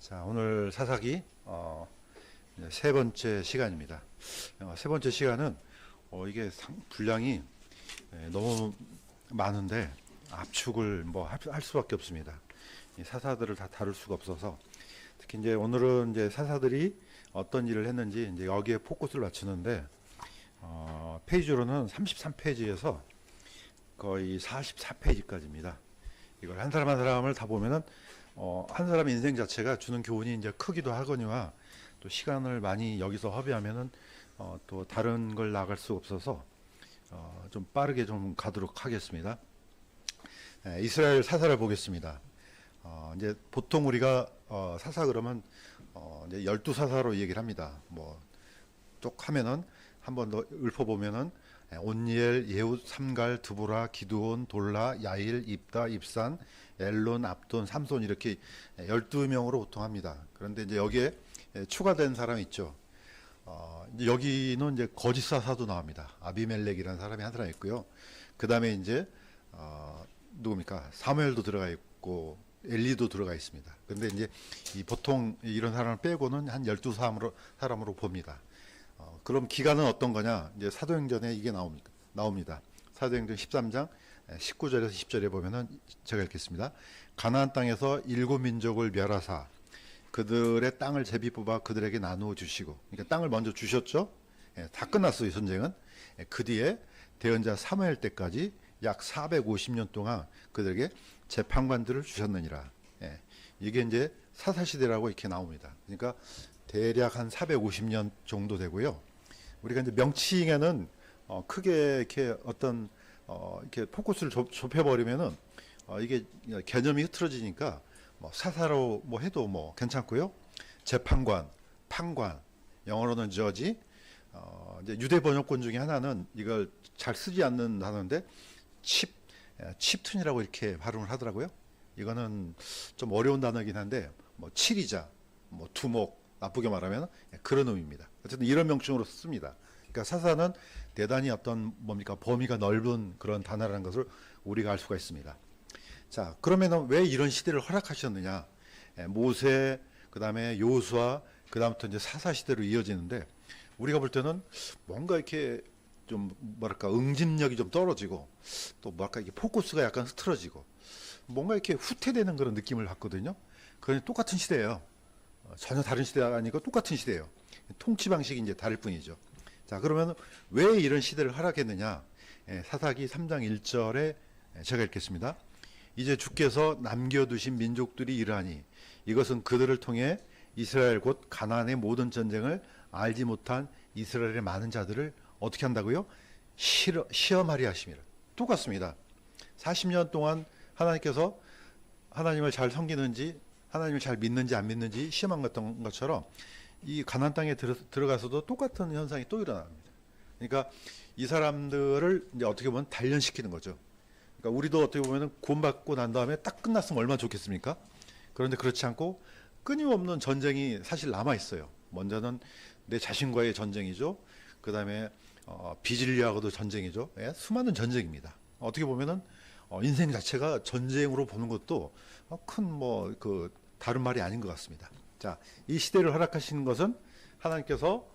자, 오늘 사사기 이제 세 번째 시간입니다. 세 번째 시간은 이게 분량이 너무 많은데 압축을 뭐 할 수밖에 없습니다. 이 사사들을 다 다룰 수가 없어서 특히 이제 오늘은 이제 사사들이 어떤 일을 했는지 이제 여기에 포커스를 맞추는데 페이지로는 33페이지에서 거의 44페이지까지입니다. 이걸 한 사람 한 사람을 다 보면은 한 사람의 인생 자체가 주는 교훈이 이제 크기도 하거니와 또 시간을 많이 여기서 허비하면은 또 다른 걸 나갈 수 없어서 좀 빠르게 좀 가도록 하겠습니다. 이스라엘 사사를 보겠습니다. 이제 보통 우리가 사사 그러면 이제 12사사로 얘기를 합니다. 뭐 쭉 하면은 한 번 더 읊어보면은 온니엘, 예훗, 삼갈, 드보라, 기드온, 돌라, 야일, 입다, 입산, 엘론, 압돈, 삼손 이렇게 12명으로 보통 합니다. 그런데 이제 여기에 추가된 사람이 있죠. 이제 여기는 이제 거짓 사사도 나옵니다. 아비멜렉이라는 사람이 한 사람 있고요. 그 다음에 이제 누굽니까? 사무엘도 들어가 있고 엘리도 들어가 있습니다. 근데 이제 보통 이런 사람을 빼고는 한 12사람으로 봅니다. 그럼 기간은 어떤 거냐? 이제 사도행전에 이게 나옵니다. 사도행전 13장 19절에서 20절에 보면은 제가 읽겠습니다. 가나안 땅에서 7민족을 멸하사 그들의 땅을 제비 뽑아 그들에게 나누어 주시고, 그러니까 땅을 먼저 주셨죠. 다 끝났어요, 전쟁은. 그 뒤에 대언자 사무엘 때까지 약 450년 동안 그들에게 재판관들을 주셨느니라. 이게 이제 사사시대라고 이렇게 나옵니다. 그러니까 대략 한 450년 정도 되고요. 우리가 이제 명칭에는 크게 이렇게 어떤 이렇게 포커스를 좁혀버리면은 이게 개념이 흐트러지니까 뭐 사사로 뭐 해도 뭐 괜찮고요. 재판관, 판관, 영어로는 저지. 이제 유대 번역본 중에 하나는 이걸 잘 쓰지 않는 단어인데 칩툰이라고 이렇게 발음을 하더라고요. 이거는 좀 어려운 단어이긴 한데 뭐 칠이자, 뭐 두목, 나쁘게 말하면 그런 의미입니다. 어쨌든 이런 명칭으로 씁니다. 그러니까 사사는 대단히 어떤 뭡니까 범위가 넓은 그런 단어라는 것을 우리가 알 수가 있습니다. 자, 그러면은 왜 이런 시대를 허락하셨느냐? 모세, 그 다음에 요수아, 그 다음부터 이제 사사 시대로 이어지는데 우리가 볼 때는 뭔가 이렇게 좀 뭐랄까 응집력이 좀 떨어지고 또 뭐랄까 이게 포커스가 약간 흐트러지고 뭔가 이렇게 후퇴되는 그런 느낌을 받거든요. 그건 똑같은 시대예요. 전혀 다른 시대가 아니고 똑같은 시대예요. 통치 방식이 이제 다를 뿐이죠. 자, 그러면 왜 이런 시대를 허락했느냐? 사사기 3장 1절에 제가 읽겠습니다. 이제 주께서 남겨두신 민족들이 이러하니 이것은 그들을 통해 이스라엘 곧 가나안의 모든 전쟁을 알지 못한 이스라엘의 많은 자들을 어떻게 한다고요? 시험하리 하심이라. 똑같습니다. 40년 동안 하나님께서 하나님을 잘 섬기는지 하나님을 잘 믿는지 안 믿는지 시험한 것처럼 이 가나안 땅에 들어가서도 똑같은 현상이 또 일어납니다. 그러니까 이 사람들을 이제 어떻게 보면 단련시키는 거죠. 그러니까 우리도 어떻게 보면 구원받고 난 다음에 딱 끝났으면 얼마나 좋겠습니까? 그런데 그렇지 않고 끊임없는 전쟁이 사실 남아 있어요. 먼저는 내 자신과의 전쟁이죠. 그 다음에 비진리하고도 전쟁이죠. 수많은 전쟁입니다. 어떻게 보면은 인생 자체가 전쟁으로 보는 것도 큰 뭐 다른 말이 아닌 것 같습니다. 자, 이 시대를 허락하신 것은 하나님께서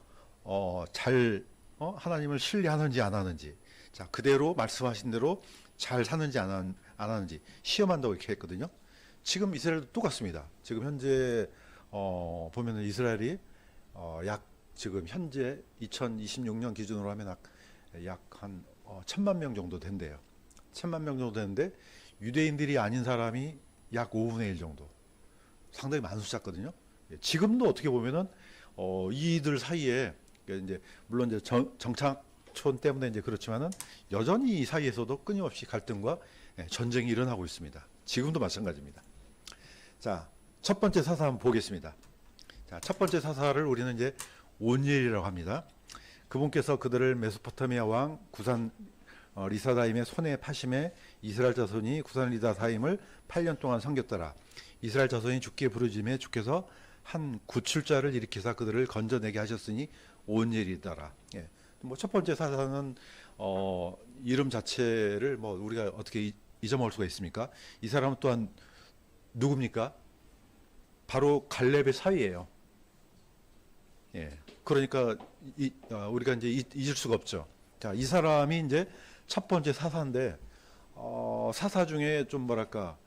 하나님을 신뢰하는지 안 하는지, 자 그대로 말씀하신 대로 잘 사는지 안 하는지 시험한다고 이렇게 했거든요. 지금 이스라엘도 똑같습니다. 지금 현재 보면은 이스라엘이 약 지금 현재 2026년 기준으로 하면 약 한 1,000만 명 정도 된대요. 1,000만 명 정도 되는데 유대인들이 아닌 사람이 약 5분의 1 정도. 상당히 많은 숫자거든요. 지금도 어떻게 보면은 이들 사이에 이제 물론 이제 정착촌 때문에 이제 그렇지만은 여전히 이 사이에서도 끊임없이 갈등과 전쟁이 일어나고 있습니다. 지금도 마찬가지입니다. 자, 첫 번째 사사 한번 보겠습니다. 자, 첫 번째 사사를 우리는 이제 온니엘이라고 합니다. 그분께서 그들을 메소포타미아 왕 구산 리사다임의 손에 파심해 이스라엘 자손이 구산 리사다임을 8년 동안 섬겼더라. 이스라엘 자손이 주께 부르짖음에 주께서 한 구출자를 일으키사 그들을 건져내게 하셨으니 온니엘이더라. 뭐 첫 번째 사사는 이름 자체를 뭐 우리가 어떻게 잊어먹을 수가 있습니까? 이 사람은 또한 누굽니까? 바로 갈렙의 사위예요. 예. 그러니까 우리가 이제 잊을 수가 없죠. 자, 이 사람이 이제 첫 번째 사사인데 사사 중에 좀 뭐랄까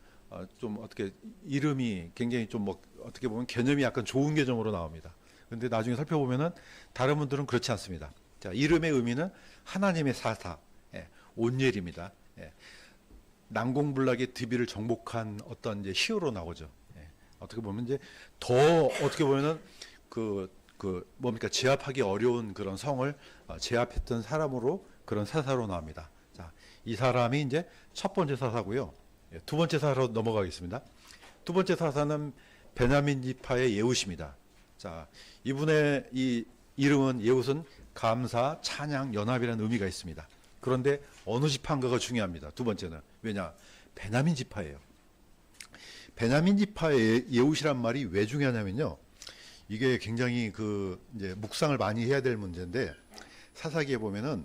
좀 어떻게 이름이 굉장히 좀 뭐 어떻게 보면 개념이 약간 좋은 개념으로 나옵니다. 근데 나중에 살펴보면은 다른 분들은 그렇지 않습니다. 자, 이름의 의미는 하나님의 사사, 예, 온니엘입니다. 예. 난공불락의 드비를 정복한 어떤 이제 히어로 나오죠. 예. 어떻게 보면 이제 더 어떻게 보면은 뭡니까 제압하기 어려운 그런 성을 제압했던 사람으로 그런 사사로 나옵니다. 자, 이 사람이 이제 첫 번째 사사고요. 예, 두 번째 사사로 넘어가겠습니다. 두 번째 사사는 베냐민 지파의 예웃입니다. 자, 이분의 이 이름은 예웃은 감사, 찬양, 연합이라는 의미가 있습니다. 그런데 어느 지파인가가 중요합니다. 두 번째는 왜냐? 베냐민 지파예요. 베냐민 지파의 예웃이란 말이 왜 중요하냐면요. 이게 굉장히 이제 묵상을 많이 해야 될 문제인데 사사기에 보면은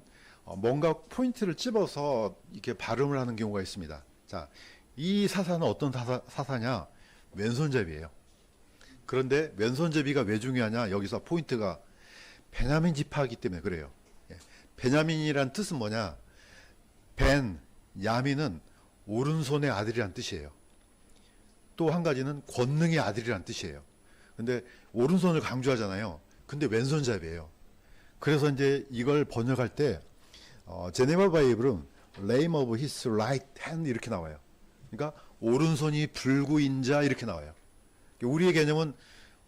뭔가 포인트를 찝어서 이렇게 발음을 하는 경우가 있습니다. 자, 이 사사는 어떤 사사냐? 왼손잡이에요. 그런데 왼손잡이가 왜 중요하냐? 여기서 포인트가 베냐민 지파이기 때문에 그래요. 예. 베냐민이란 뜻은 뭐냐? 야민은 오른손의 아들이란 뜻이에요. 또 한 가지는 권능의 아들이란 뜻이에요. 근데 오른손을 강조하잖아요. 근데 왼손잡이에요. 그래서 이제 이걸 번역할 때 제네바 바이블은 lame of his right hand 이렇게 나와요. 그러니까 오른손이 불구인 자 이렇게 나와요. 우리의 개념은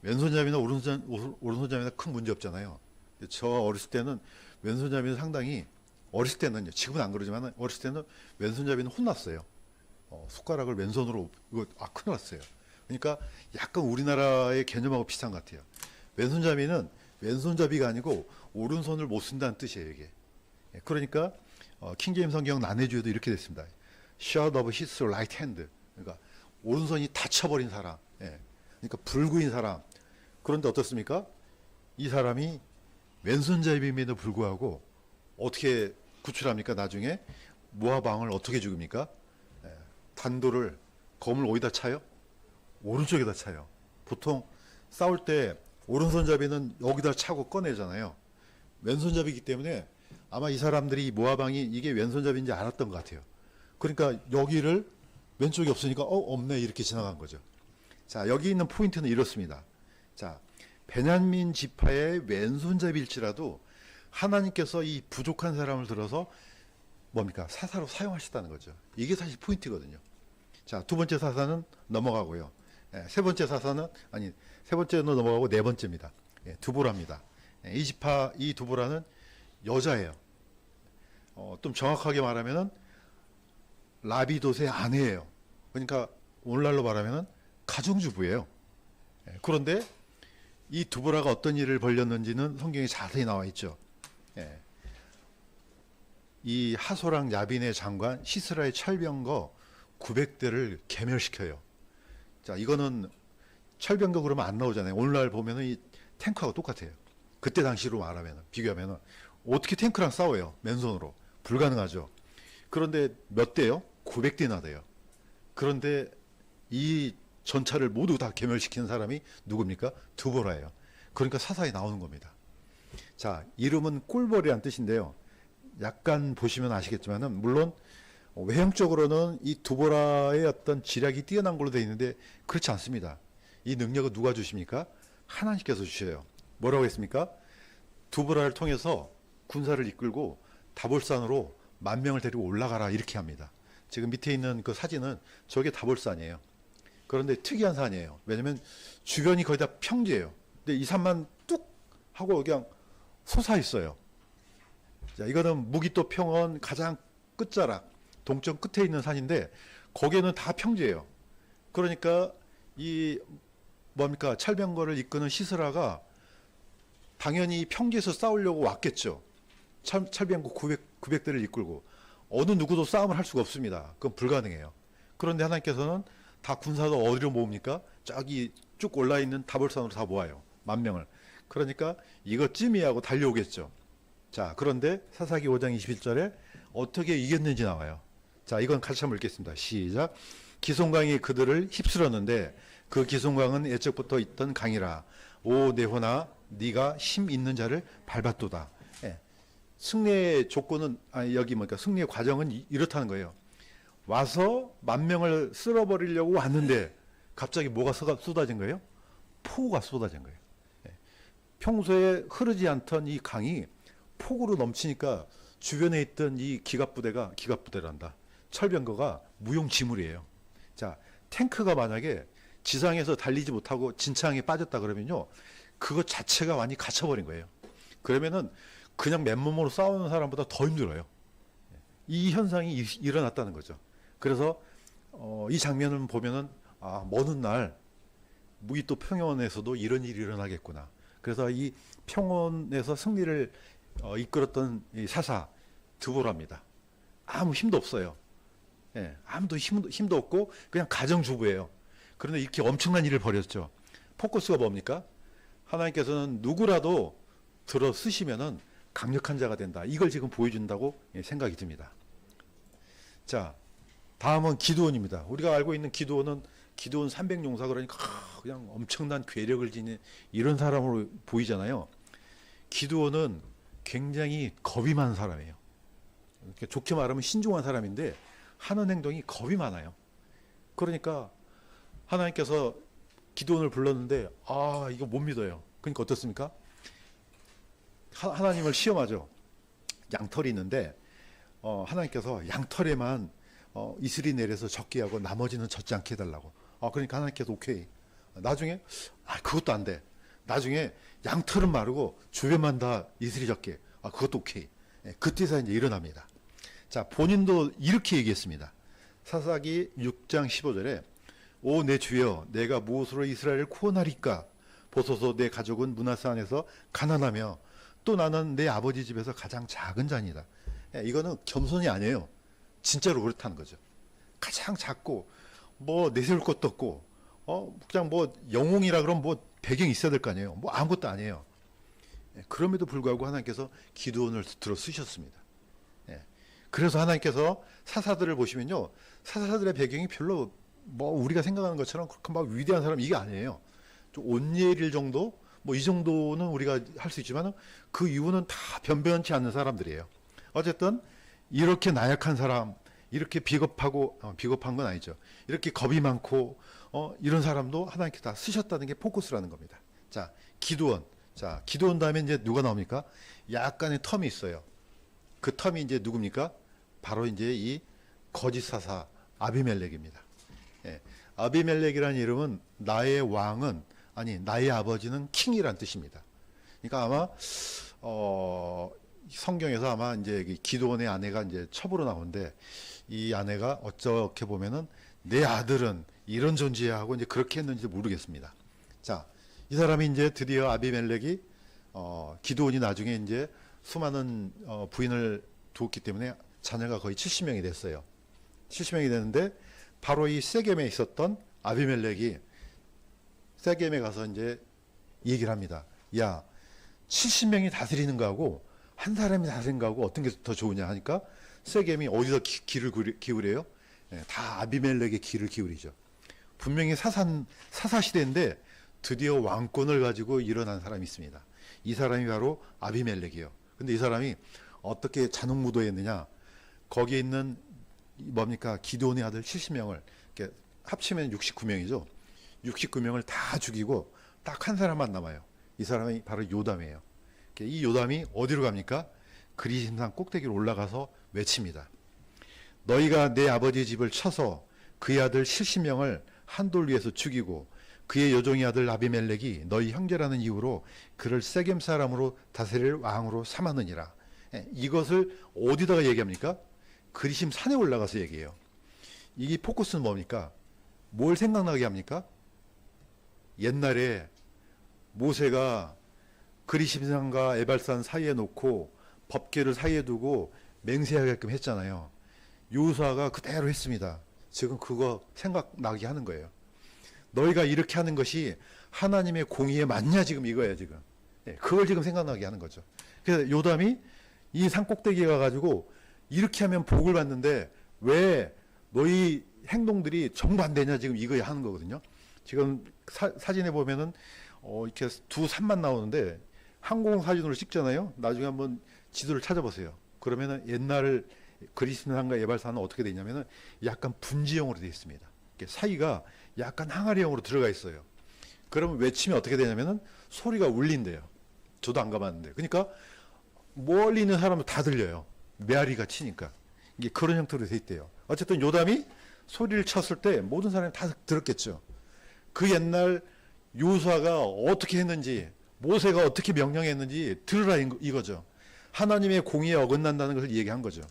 왼손잡이나 오른손잡이나 큰 문제 없잖아요. 저 어렸을 때는 왼손잡이는 상당히 어렸을 때는요. 지금은 안 그러지만 어렸을 때는 왼손잡이는 혼났어요. 숟가락을 왼손으로 큰일 났어요. 그러니까 약간 우리나라의 개념하고 비슷한 것 같아요. 왼손잡이는 왼손잡이가 아니고 오른손을 못 쓴다는 뜻이에요, 이게. 그러니까 킹제임스 성경 난해주에도 이렇게 됐습니다. Short of his right hand. 그러니까 오른손이 다쳐버린 사람. 예. 그러니까 불구인 사람. 그런데 어떻습니까? 이 사람이 왼손잡이임에도 불구하고 어떻게 구출합니까? 나중에 모압 왕을 어떻게 죽입니까? 예. 단도를 검을 어디다 차요? 오른쪽에다 차요. 보통 싸울 때 오른손잡이는 여기다 차고 꺼내잖아요. 왼손잡이기 때문에 아마 이 사람들이 모압 왕이 이게 왼손잡이인지 알았던 것 같아요. 그러니까 여기를 왼쪽이 없으니까 없네 이렇게 지나간 거죠. 자, 여기 있는 포인트는 이렇습니다. 자, 베냐민 지파의 왼손잡이일지라도 하나님께서 이 부족한 사람을 들어서 뭡니까? 사사로 사용하셨다는 거죠. 이게 사실 포인트거든요. 자, 두 번째 사사는 넘어가고요. 세 번째는 넘어가고 네 번째입니다. 두보라입니다. 이 지파, 이 두보라는 여자예요. 좀 정확하게 말하면은 라비돗의 아내예요. 그러니까 오늘날로 말하면은 가정주부예요. 그런데 이 두보라가 어떤 일을 벌였는지는 성경에 자세히 나와 있죠. 이 하소랑 야빈의 장관 시스라의 철병거 900대를 괴멸시켜요. 자, 이거는 철병거 그러면 안 나오잖아요. 오늘날 보면은 이 탱크하고 똑같아요. 그때 당시로 말하면 비교하면은 어떻게 탱크랑 싸워요? 맨손으로 불가능하죠. 그런데 몇 대요? 900대나 돼요. 그런데 이 전차를 모두 다 괴멸시키는 사람이 누굽니까? 두보라예요. 그러니까 사사에 나오는 겁니다. 자, 이름은 꿀벌이란 뜻인데요. 약간 보시면 아시겠지만은 물론 외형적으로는 이 두보라의 어떤 지략이 뛰어난 걸로 되어 있는데 그렇지 않습니다. 이 능력은 누가 주십니까? 하나님께서 주셔요. 뭐라고 했습니까? 두보라를 통해서 군사를 이끌고 다볼산으로 10,000명을 데리고 올라가라 이렇게 합니다. 지금 밑에 있는 그 사진은 저게 다볼산이에요. 그런데 특이한 산이에요. 왜냐면 주변이 거의 다 평지예요. 근데 이 산만 뚝 하고 그냥 솟아 있어요. 자, 이거는 무기토 평원 가장 끝자락 동쪽 끝에 있는 산인데 거기에는 다 평지예요. 그러니까 이 뭡니까 철병거를 이끄는 시스라가 당연히 평지에서 싸우려고 왔겠죠. 철병거 900대를 이끌고 어느 누구도 싸움을 할 수가 없습니다. 그건 불가능해요. 그런데 하나님께서는 다 군사도 어디로 모읍니까? 저기 쭉 올라 있는 다볼산으로 다 모아요. 10,000명을. 그러니까 이거 찜이하고 달려오겠죠. 자, 그런데 사사기 5장 21절에 어떻게 이겼는지 나와요. 자, 이건 같이 한번 읽겠습니다. 시작. 기송강이 그들을 휩쓸었는데 그 기송강은 애적부터 있던 강이라. 오 내호나 네가 힘 있는 자를 밟았도다. 예. 승리의 조건은 여기 뭐니까 승리의 과정은 이렇다는 거예요. 와서 10,000명을 쓸어버리려고 왔는데 갑자기 뭐가 쏟아진 거예요? 폭우가 쏟아진 거예요. 예. 평소에 흐르지 않던 이 강이 폭우로 넘치니까 주변에 있던 이 기갑부대란다. 철병거가 무용지물이에요. 자, 탱크가 만약에 지상에서 달리지 못하고 진창에 빠졌다 그러면요, 그것 자체가 완전히 갇혀버린 거예요. 그러면은 그냥 맨몸으로 싸우는 사람보다 더 힘들어요. 이 현상이 일어났다는 거죠. 그래서 이 장면을 보면은 먼 훗날 무기또 평원에서도 이런 일이 일어나겠구나. 그래서 이 평원에서 승리를 이끌었던 이 사사 드보라입니다. 아무 힘도 없어요. 예, 아무도 힘도 없고 그냥 가정주부예요. 그런데 이렇게 엄청난 일을 벌였죠. 포커스가 뭡니까? 하나님께서는 누구라도 들어 쓰시면은 강력한 자가 된다. 이걸 지금 보여준다고 생각이 듭니다. 자, 다음은 기드온입니다. 우리가 알고 있는 기드온 300용사 그러니까 그냥 엄청난 괴력을 지닌 이런 사람으로 보이잖아요. 기드온은 굉장히 겁이 많은 사람이에요. 좋게 말하면 신중한 사람인데 하는 행동이 겁이 많아요. 그러니까 하나님께서 기드온을 불렀는데 이거 못 믿어요. 그러니까 어떻습니까? 하나님을 시험하죠. 양털이 있는데 하나님께서 양털에만 이슬이 내려서 적게 하고 나머지는 젖지 않게 해달라고. 그러니까 하나님께서 오케이. 나중에 그것도 안 돼. 나중에 양털은 마르고 주변만 다 이슬이 적게. 그것도 오케이. 그때서 이제 일어납니다. 자, 본인도 이렇게 얘기했습니다. 사사기 6장 15절에 오 내 주여 내가 무엇으로 이스라엘을 구원하리까? 보소서 내 가족은 므낫세 안에서 가난하며 또 나는 내 아버지 집에서 가장 작은 자니다. 이거는 겸손이 아니에요. 진짜로 그렇다는 거죠. 가장 작고 뭐 내세울 것도 없고 그냥 뭐 영웅이라 그러면 뭐 배경이 있어야 될 거 아니에요. 뭐 아무것도 아니에요. 그럼에도 불구하고 하나님께서 기드온을 들어 쓰셨습니다. 그래서 하나님께서 사사들을 보시면요, 사사들의 배경이 별로 뭐 우리가 생각하는 것처럼 그렇게 막 위대한 사람 이게 아니에요. 좀 온예일 정도 뭐 이 정도는 우리가 할 수 있지만 그 이유는 다 변변치 않는 사람들이에요. 어쨌든 이렇게 나약한 사람, 이렇게 비겁한 건 아니죠. 이렇게 겁이 많고 이런 사람도 하나님께 다 쓰셨다는 게 포커스라는 겁니다. 자, 기드온. 자, 기드온 다음에 이제 누가 나옵니까? 약간의 텀이 있어요. 그 텀이 이제 누굽니까? 바로 이제 이 거짓 사사 아비멜렉입니다. 예, 아비멜렉이라는 이름은 나의 왕은 나의 아버지는 킹이란 뜻입니다. 그러니까 아마 성경에서 아마 이제 기드온의 아내가 이제 첩으로 나오는데 이 아내가 어떻게 보면은 내 아들은 이런 존재야 하고 이제 그렇게 했는지 모르겠습니다. 자, 이 사람이 이제 드디어 아비멜렉이 기드온이 나중에 이제 수많은 부인을 두었기 때문에 자녀가 거의 70명이 됐어요. 70명이 됐는데 바로 이 세겜에 있었던 아비멜렉이 세겜에 가서 이제 얘기를 합니다. 야, 70명이 다스리는 거하고 한 사람이 다스리는 거하고 어떤 게 더 좋으냐 하니까 세겜이 어디서 귀를 기울여요? 다 아비멜렉의 귀를 기울이죠. 분명히 사사 시대인데 드디어 왕권을 가지고 일어난 사람이 있습니다. 이 사람이 바로 아비멜렉이에요. 근데 이 사람이 어떻게 잔혹무도했느냐? 거기에 있는 뭡니까? 기드온의 아들 70명을 이렇게 합치면 69명이죠. 69명을 다 죽이고 딱 한 사람만 남아요. 이 사람이 바로 요담이에요. 이 요담이 어디로 갑니까? 그리심산 꼭대기로 올라가서 외칩니다. 너희가 내 아버지 집을 쳐서 그의 아들 70명을 한 돌 위에서 죽이고 그의 여종의 아들 아비멜렉이 너희 형제라는 이유로 그를 세겜 사람으로 다스릴 왕으로 삼았느니라. 이것을 어디다가 얘기합니까? 그리심 산에 올라가서 얘기해요. 이 포커스는 뭡니까? 뭘 생각나게 합니까? 옛날에 모세가 그리심산과 에발산 사이에 놓고 법궤를 사이에 두고 맹세하게끔 했잖아요. 요수아가 그대로 했습니다. 지금 그거 생각나게 하는 거예요. 너희가 이렇게 하는 것이 하나님의 공의에 맞냐 지금 이거예요 지금. 그걸 지금 생각나게 하는 거죠. 그래서 요담이 이 산 꼭대기에 가가지고 이렇게 하면 복을 받는데 왜 너희 행동들이 정반대냐 지금 이거야 하는 거거든요. 지금 사진에 보면은 이렇게 두 산만 나오는데 항공 사진으로 찍잖아요. 나중에 한번 지도를 찾아보세요. 그러면은 옛날 그리스산과 에발산은 어떻게 돼 있냐면은 약간 분지형으로 되어 있습니다. 이렇게 사이가 약간 항아리형으로 들어가 있어요. 그러면 외치면 어떻게 되냐면은 소리가 울린대요. 저도 안 가봤는데. 그러니까 멀리 있는 사람도 다 들려요. 메아리가 치니까. 이게 그런 형태로 돼 있대요. 어쨌든 요담이 소리를 쳤을 때 모든 사람이 다 들었겠죠. 그 옛날 요수아가 어떻게 했는지, 모세가 어떻게 명령했는지 들으라 이거죠. 하나님의 공의에 어긋난다는 것을 얘기한 거죠.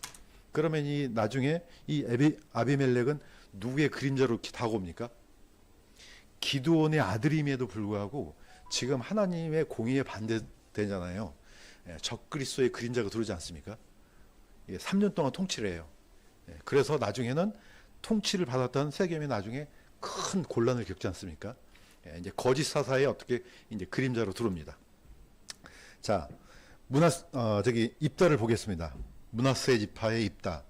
그러면 이 나중에 이 아비멜렉은 누구의 그림자로 다가옵니까? 기드온의 아들임에도 불구하고 지금 하나님의 공의에 반대되잖아요. 적그리스도의 그림자가 들어오지 않습니까? 3년 동안 통치를 해요. 그래서 나중에는 통치를 받았던 세겜이 나중에 큰 곤란을 겪지 않습니까? 이제 거짓 사사에 어떻게 이제 그림자로 들어옵니다. 자, 입다를 보겠습니다. 므낫세 지파의 입다.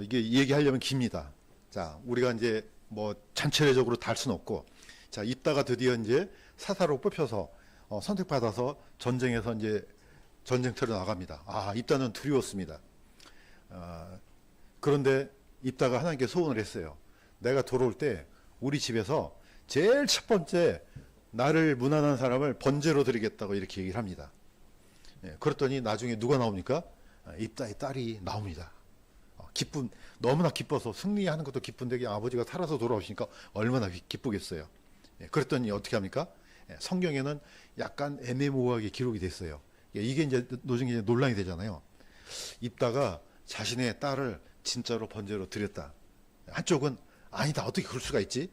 이게 얘기하려면 깁니다. 자, 우리가 이제 뭐 전체적으로 달 수는 없고, 자, 입다가 드디어 이제 사사로 뽑혀서 선택받아서 전쟁에서 이제 전쟁터로 나갑니다. 입다는 두려웠습니다. 그런데 입다가 하나님께 소원을 했어요. 내가 돌아올 때 우리 집에서 제일 첫 번째 나를 문안한 사람을 번제로 드리겠다고 이렇게 얘기를 합니다. 그랬더니 나중에 누가 나옵니까? 입다의 딸이 나옵니다. 너무나 기뻐서 승리하는 것도 기쁜데 아버지가 살아서 돌아오시니까 얼마나 기쁘겠어요. 그랬더니 어떻게 합니까? 성경에는 약간 애매모호하게 기록이 됐어요. 이게 이제 나중에 논란이 되잖아요. 입다가 자신의 딸을 진짜로 번제로 드렸다. 한쪽은 아니다, 어떻게 그럴 수가 있지?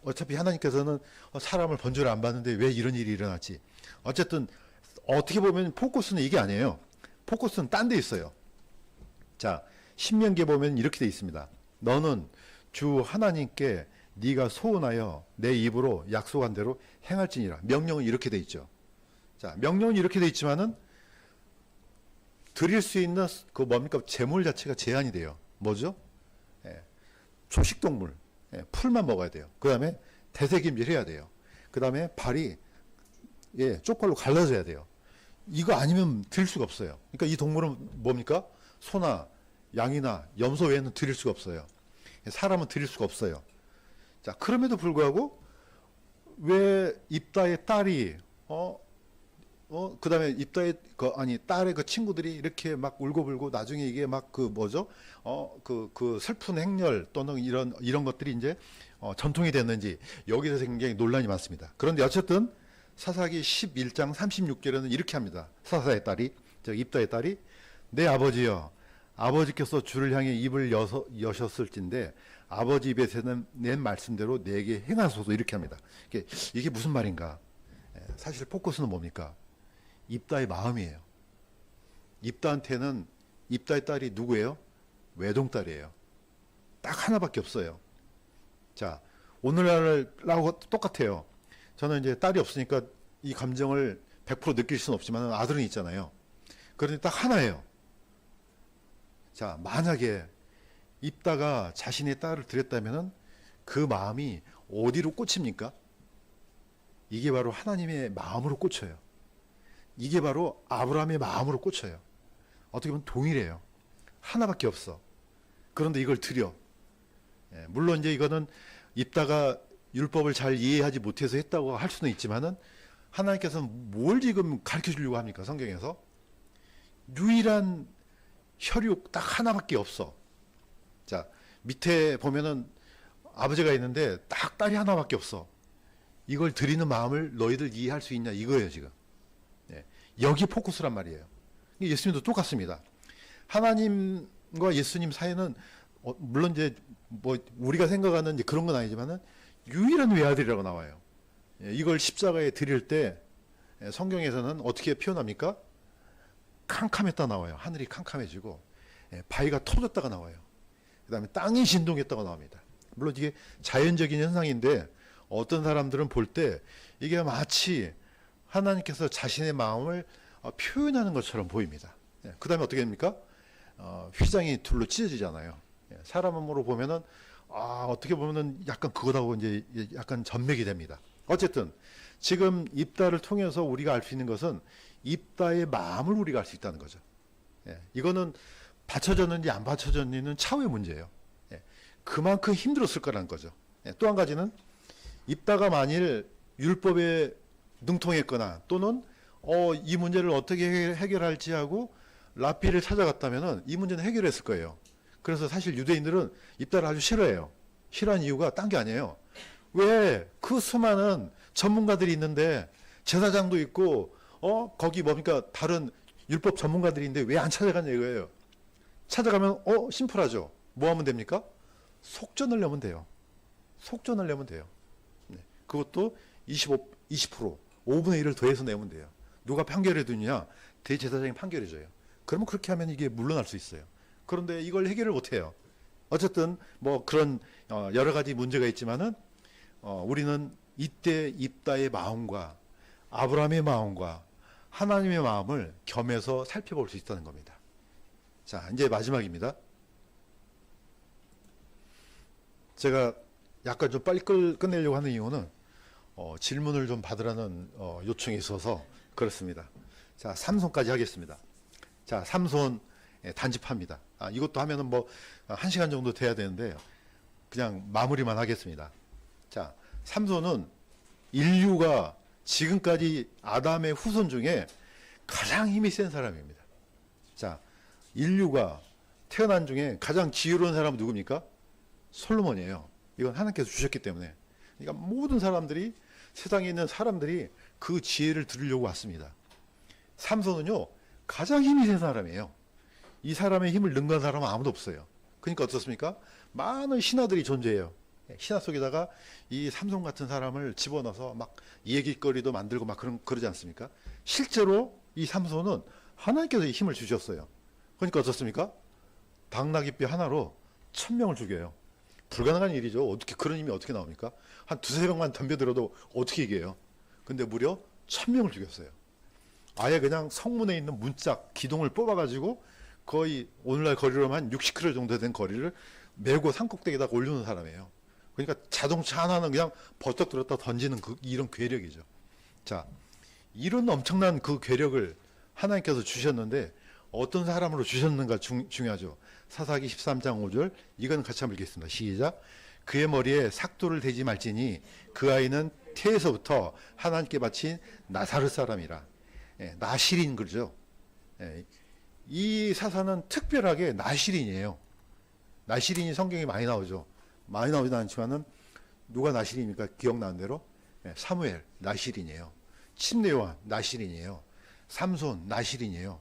어차피 하나님께서는 사람을 번제로 안 받는데 왜 이런 일이 일어났지? 어쨌든 어떻게 보면 포커스는 이게 아니에요. 포커스는 딴 데 있어요. 자, 신명기에 보면 이렇게 돼 있습니다. 너는 주 하나님께 네가 소원하여 내 입으로 약속한 대로 행할지니라. 명령은 이렇게 돼 있죠. 자, 명령은 이렇게 돼 있지만은 드릴 수 있는 그 뭡니까? 제물 자체가 제한이 돼요. 뭐죠? 초식동물, 풀만 먹어야 돼요. 그 다음에 대세김질 해야 돼요. 그 다음에 발이 쪽발로 갈라져야 돼요. 이거 아니면 드릴 수가 없어요. 그러니까 이 동물은 뭡니까? 소나 양이나 염소 외에는 드릴 수가 없어요. 사람은 드릴 수가 없어요. 자, 그럼에도 불구하고 왜 입다의 딸이 그다음에 입다의 딸의 그 친구들이 이렇게 막 울고불고 나중에 이게 막 그 뭐죠? 그 슬픈 행렬 또는 이런 것들이 이제 전통이 됐는지 여기서 굉장히 논란이 많습니다. 그런데 어쨌든 사사기 11장 36절에는 이렇게 합니다. 사사의 딸이, 입다의 딸이, 내 아버지여, 아버지께서 주를 향해 입을 여셨을진데 아버지 입에서 낸 말씀대로 내게 행하소서, 이렇게 합니다. 이게 무슨 말인가? 사실 포커스는 뭡니까? 입다의 마음이에요. 입다한테는 입다의 딸이 누구예요? 외동딸이에요. 딱 하나밖에 없어요. 자, 오늘날하고 똑같아요. 저는 이제 딸이 없으니까 이 감정을 100% 느낄 수는 없지만 아들은 있잖아요. 그런데 딱 하나예요. 자, 만약에 입다가 자신의 딸을 드렸다면 그 마음이 어디로 꽂힙니까? 이게 바로 하나님의 마음으로 꽂혀요. 이게 바로 아브라함의 마음으로 꽂혀요. 어떻게 보면 동일해요. 하나밖에 없어. 그런데 이걸 드려. 물론 이제 이거는 입다가 율법을 잘 이해하지 못해서 했다고 할 수는 있지만은 하나님께서는 뭘 지금 가르쳐 주려고 합니까? 성경에서 유일한 혈육 딱 하나밖에 없어. 자, 밑에 보면은 아버지가 있는데 딱 딸이 하나밖에 없어. 이걸 드리는 마음을 너희들 이해할 수 있냐 이거예요 지금. 여기 포커스란 말이에요. 예수님도 똑같습니다. 하나님과 예수님 사이는 물론 이제 뭐 우리가 생각하는 이제 그런 건 아니지만은 유일한 외아들이라고 나와요. 이걸 십자가에 드릴 때 성경에서는 어떻게 표현합니까? 캄캄했다 나와요. 하늘이 캄캄해지고 바위가 터졌다가 나와요. 그 다음에 땅이 진동했다가 나옵니다. 물론 이게 자연적인 현상인데 어떤 사람들은 볼 때 이게 마치 하나님께서 자신의 마음을 표현하는 것처럼 보입니다. 그 다음에 어떻게 됩니까? 휘장이 둘로 찢어지잖아요. 사람 몸으로 보면은 어떻게 보면은 약간 그거하고 이제 약간 전맥이 됩니다. 어쨌든 지금 입다를 통해서 우리가 알 수 있는 것은 입다의 마음을 우리가 알 수 있다는 거죠. 예, 이거는 받쳐졌는지 안 받쳐졌는지는 차후의 문제예요. 예, 그만큼 힘들었을 거라는 거죠. 예, 또 한 가지는 입다가 만일 율법에 능통했거나 또는 이 문제를 어떻게 해결할지 하고 랍비를 찾아갔다면은 이 문제는 해결했을 거예요. 그래서 사실 유대인들은 입다를 아주 싫어해요. 싫어하는 이유가 딴 게 아니에요. 왜 그 수많은 전문가들이 있는데 제사장도 있고 거기 뭡니까 다른 율법 전문가들이 있는데 왜 안 찾아갔냐 이거예요. 찾아가면 심플하죠. 뭐 하면 됩니까? 속전을 내면 돼요. 속전을 내면 돼요. 네. 그것도 20%, 5분의 1을 더해서 내면 돼요. 누가 판결해 두느냐? 대제사장이 판결해 줘요. 그러면 그렇게 하면 이게 물러날 수 있어요. 그런데 이걸 해결을 못 해요. 어쨌든 뭐 그런 여러 가지 문제가 있지만은 우리는 이때 입다의 마음과 아브라함의 마음과 하나님의 마음을 겸해서 살펴볼 수 있다는 겁니다. 자, 이제 마지막입니다. 제가 약간 좀 빨리 끝내려고 하는 이유는 질문을 좀 받으라는 요청이 있어서 그렇습니다. 자, 삼손까지 하겠습니다. 자, 삼손 단집합니다. 이것도 하면은 뭐 1시간 정도 돼야 되는데 그냥 마무리만 하겠습니다. 자, 삼손은 인류가 지금까지 아담의 후손 중에 가장 힘이 센 사람입니다. 자, 인류가 태어난 중에 가장 지혜로운 사람은 누굽니까? 솔로몬이에요. 이건 하나님께서 주셨기 때문에. 그러니까 모든 사람들이 세상에 있는 사람들이 그 지혜를 들으려고 왔습니다. 삼손은요 가장 힘이 센 사람이에요. 이 사람의 힘을 능가한 사람은 아무도 없어요. 그러니까 어떻습니까? 많은 신하들이 존재해요. 신하 속에다가 이 삼손 같은 사람을 집어넣어서 막 얘기거리도 만들고 막 그러지 않습니까? 실제로 이 삼손은 하나님께서 힘을 주셨어요. 그러니까 어떻습니까? 당나귀뼈 하나로 1000명을 죽여요. 불가능한 일이죠. 어떻게 그런 힘이 어떻게 나옵니까? 한 두세 명만 덤벼들어도 어떻게 이겨요? 근데 무려 1000명을 죽였어요. 아예 그냥 성문에 있는 문짝 기둥을 뽑아가지고 거의 오늘날 거리로 한 60km 정도 된 거리를 메고 산꼭대기에다가 올려놓은 사람이에요. 그러니까 자동차 하나는 그냥 버쩍 들었다 던지는 이런 괴력이죠. 자, 이런 엄청난 그 괴력을 하나님께서 주셨는데 어떤 사람으로 주셨는가 중요하죠. 사사기 13장 5절 이건 같이 한번 읽겠습니다. 시작. 그의 머리에 삭도를 대지 말지니 그 아이는 태에서부터 하나님께 바친 나사렛 사람이라. 나실인 그러죠. 이 사사는 특별하게 나실인이에요. 나실인이 성경에 많이 나오죠. 많이 나오지는 않지만은 누가 나실입니까? 기억나는 대로 사무엘 나실인이에요. 침례요한 나실인이에요. 삼손 나실인이에요.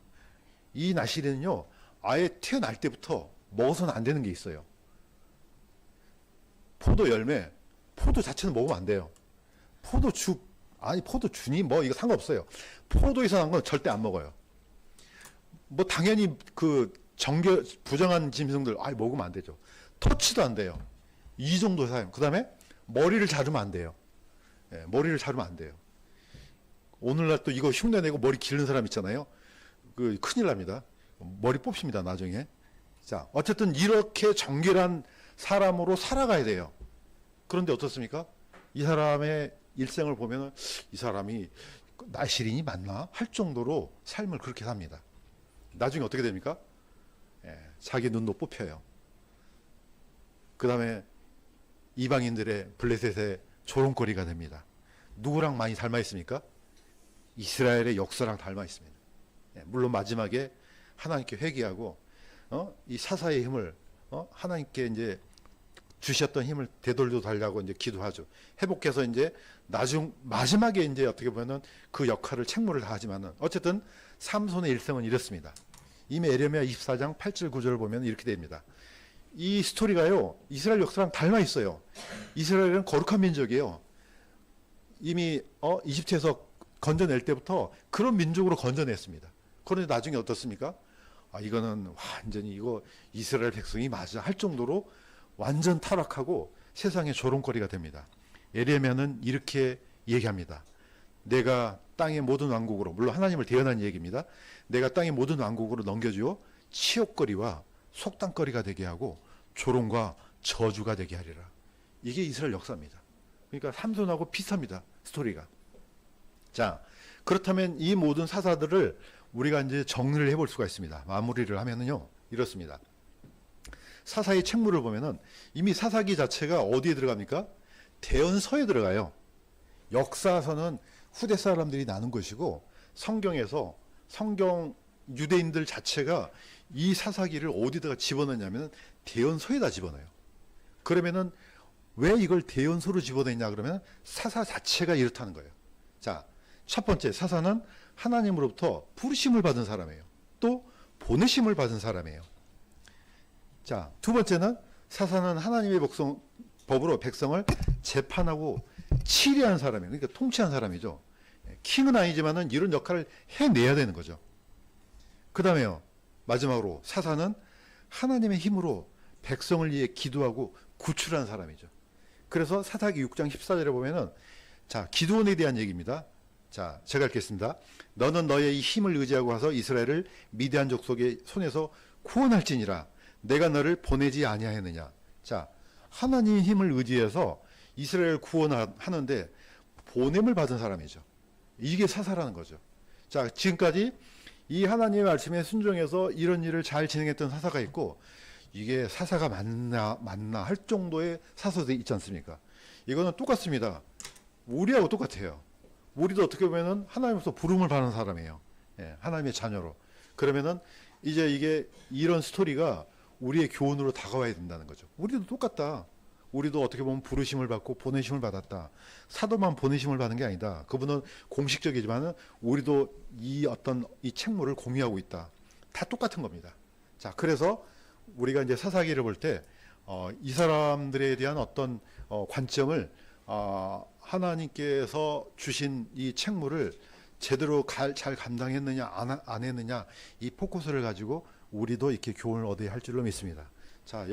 이 나실인은요 아예 태어날 때부터 먹어서는 안 되는 게 있어요. 포도 열매, 포도 자체는 먹으면 안 돼요. 포도주, 아니 포도주니 뭐 이거 상관없어요. 포도에서 난 건 절대 안 먹어요. 뭐 당연히 그 부정한 짐승들 먹으면 안 되죠. 터치도 안 돼요. 이 정도 사용. 그 다음에 머리를 자르면 안 돼요. 머리를 자르면 안 돼요. 오늘날 또 이거 흉내내고 머리 기르는 사람 있잖아요. 그 큰일 납니다. 머리 뽑힙니다 나중에. 자, 어쨌든 이렇게 정결한 사람으로 살아가야 돼요. 그런데 어떻습니까? 이 사람의 일생을 보면은 이 사람이 나실인이 맞나 할 정도로 삶을 그렇게 삽니다. 나중에 어떻게 됩니까? 자기 눈도 뽑혀요. 그 다음에 이방인들의 블레셋의 조롱거리가 됩니다. 누구랑 많이 닮아 있습니까? 이스라엘의 역사랑 닮아 있습니다. 물론 마지막에 하나님께 회개하고 이 사사의 힘을 하나님께 이제 주셨던 힘을 되돌려 달라고 이제 기도하죠. 회복해서 이제 마지막에 이제 어떻게 보면은 그 역할을 책무를 다하지만은 어쨌든 삼손의 일생은 이렇습니다. 이미 에레미야 24장 8절 9절을 보면 이렇게 됩니다. 이 스토리가요 이스라엘 역사랑 닮아 있어요. 이스라엘은 거룩한 민족이에요. 이미 이집트에서 건져낼 때부터 그런 민족으로 건져냈습니다. 그런데 나중에 어떻습니까? 이거는 완전히 이거 이스라엘 백성이 맞아 할 정도로 완전 타락하고 세상의 조롱거리가 됩니다. 에레미야는 이렇게 얘기합니다. 내가 땅의 모든 왕국으로, 물론 하나님을 대언한 얘기입니다. 내가 땅의 모든 왕국으로 넘겨주어 치욕거리와 속단거리가 되게 하고 조롱과 저주가 되게 하리라. 이게 이스라엘 역사입니다. 그러니까 삼손하고 비슷합니다. 스토리가. 자, 그렇다면 이 모든 사사들을 우리가 이제 정리를 해볼 수가 있습니다. 마무리를 하면은요, 이렇습니다. 사사의 책무를 보면은 이미 사사기 자체가 어디에 들어갑니까? 대언서에 들어가요. 역사서는 후대 사람들이 나눈 것이고, 성경에서 성경 유대인들 자체가 이 사사기를 어디다가 집어넣냐면 대언서에다 집어넣어요. 그러면은 왜 이걸 대언서로 집어넣냐 그러면 사사 자체가 이렇다는 거예요. 자, 첫 번째, 사사는 하나님으로부터 부르심을 받은 사람이에요. 또 보내심을 받은 사람이에요. 자, 두 번째는 사사는 하나님의 법으로 백성을 재판하고 치리한 사람이에요. 그러니까 통치한 사람이죠. 킹은 아니지만은 이런 역할을 해내야 되는 거죠. 그 다음에요, 마지막으로 사사는 하나님의 힘으로 백성을 위해 기도하고 구출한 사람이죠. 그래서 사사기 6장 14절에 보면은, 자, 기드온에 대한 얘기입니다. 자, 제가 읽겠습니다. 너는 너의 이 힘을 의지하고 와서 이스라엘을 미디안 족속의 손에서 구원할지니라. 내가 너를 보내지 아니하였느냐. 자, 하나님의 힘을 의지해서 이스라엘을 구원하는데 보냄을 받은 사람이죠. 이게 사사라는 거죠. 자, 지금까지 이 하나님의 말씀에 순종해서 이런 일을 잘 진행했던 사사가 있고, 이게 사사가 맞나 할 정도의 사사들이 있지 않습니까? 이거는 똑같습니다. 우리하고 똑같아요. 우리도 어떻게 보면은 하나님으로서 부름을 받는 사람이에요. 예, 하나님의 자녀로. 그러면은 이제 이게 이런 스토리가 우리의 교훈으로 다가와야 된다는 거죠. 우리도 똑같다. 우리도 어떻게 보면 부르심을 받고 보내심을 받았다. 사도만 보내심을 받은 게 아니다. 그분은 공식적이지만은 우리도 이 어떤 이 책무를 공유하고 있다. 다 똑같은 겁니다. 자, 그래서 우리가 이제 사사기를 볼 때 이 사람들에 대한 어떤 관점을 하나님께서 주신 이 책무를 제대로 잘 감당했느냐 안 했느냐 이 포커스를 가지고 우리도 이렇게 교훈을 얻어야 할 줄로 믿습니다. 자,